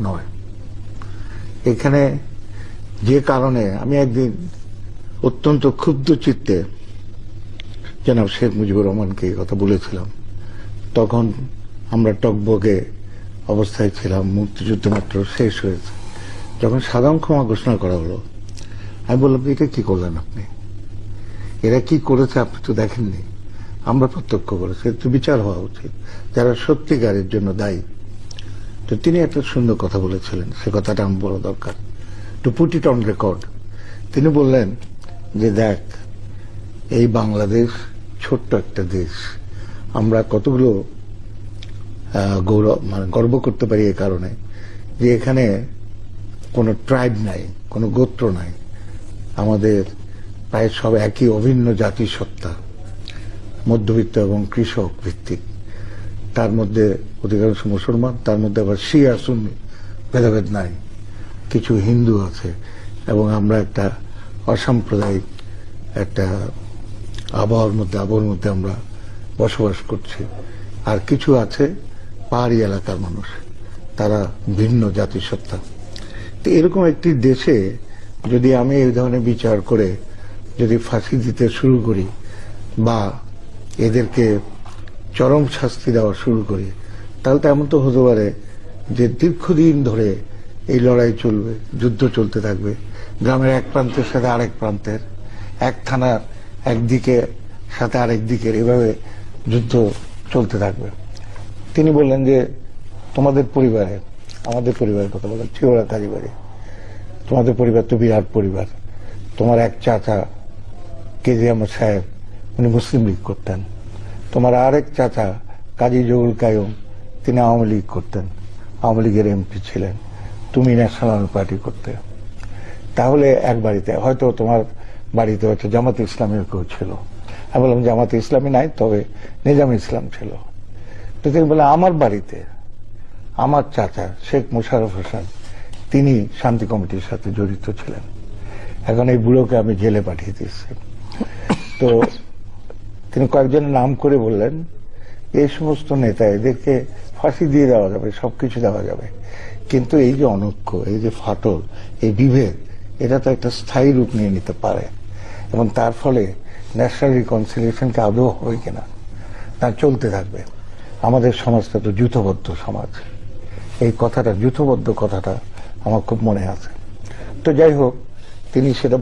নয়। এখানে যে কারণে আমি একদিন অত্যন্ত ক্ষুব্ধ চিত্তে জনাব শেখ মুজিবুর রহমানকে এই কথা বলেছিলাম। তখন আমরা টকবগে অবস্থায় ছিলাম, মুক্তিযুদ্ধ মাত্র শেষ হয়েছে। যখন সাধারণ ক্ষমা ঘোষণা করা হলো, আমি বললাম, এটা কি করলেন আপনি? এরা কি করেছে আপনি তো দেখেননি, আমরা প্রত্যক্ষ করেছি, একটু বিচার হওয়া উচিত যারা সত্যিকারের জন্য দায়ী। তো তিনি একটা সুন্দর কথা বলেছিলেন, সে কথাটা আমার বলা দরকার, to put it on record. তিনি বললেন যে দেখ, এই বাংলাদেশ ছোট্ট একটা দেশ, আমরা কতগুলো গর্ব করতে পারি এই কারণে যে এখানে কোনো ট্রাইব নাই, কোনো গোত্র নাই, আমাদের প্রায় সব একই অভিন্ন জাতিসত্তা, মধ্যবিত্ত এবং কৃষক ভিত্তিক। তার মধ্যে অধিকাংশ মুসলমান, তার মধ্যে আবার শিয়া সুন্নি ভেদাভেদ নাই, কিছু হিন্দু আছে, এবং আমরা একটা অসাম্প্রদায়িক একটা আবহাওয়ার মধ্যে আমরা বসবাস করছি। আর কিছু আছে পাহাড়ি এলাকার মানুষ, তারা ভিন্ন জাতিসত্তা। তো এরকম একটি দেশে যদি আমি এই ধরনের বিচার করে যদি ফাঁসি দিতে শুরু করি বা এদেরকে চরম শাস্তি দেওয়া শুরু করি, তাহলে তো এমন তো হতে পারে যে দীর্ঘদিন ধরে এই লড়াই চলবে, যুদ্ধ চলতে থাকবে, গ্রামের এক প্রান্তের সাথে আরেক প্রান্তের, এক থানার একদিকে সাথে আরেক দিকের, এভাবে যুদ্ধ চলতে থাকবে। তিনি বললেন যে তোমাদের পরিবারে, আমাদের পরিবারের কথা বলেন, চিওড়া কাজীবাড়ি, তোমাদের পরিবার তো বিরাট পরিবার। তোমার এক চাচা কেজি আহমদ সাহেব, উনি মুসলিম লীগ করতেন। তোমার আরেক চাচা কাজী জহুরুল কাইয়ুম, তিনি আওয়ামী লীগ করতেন, আওয়ামী লীগের এমপি ছিলেন। তুমি ন্যাশনাল পার্টি করতে। তাহলে এক বাড়িতে হয়তো তোমার বাড়িতে হয়তো জামাতে ইসলামের কেউ ছিল। আমি বললাম জামাতে ইসলামী নাই, তবে নিজাম ইসলাম ছিল। তো তিনি বলে আমার বাড়িতে আমার চাচা শেখ মোশাররফ হোসেন, তিনি শান্তি কমিটির সাথে জড়িত ছিলেন। এখন এই বুড়োকে আমি জেলে পাঠিয়ে দিচ্ছি। তো তিনি কয়েকজনের নাম করে বললেন, এই সমস্ত নেতা, এদেরকে ফাঁসি দিয়ে দেওয়া যাবে, সবকিছু দেওয়া যাবে, কিন্তু এই যে অনৈক্য, এই যে ফাটল, এই বিভেদ, এটা তো একটা স্থায়ী রূপ নিয়ে নিতে পারে, এবং তার ফলে ন্যাশনাল রিকনসিলিয়েশনকে আদৌ হবে কিনা তা চলতে থাকবে। আমাদের সমাজটা তো যূথবদ্ধ সমাজ, এই কথাটা, যূথবদ্ধ কথাটা আমার খুব মনে আছে। তো যাই হোক, তিনি সেটা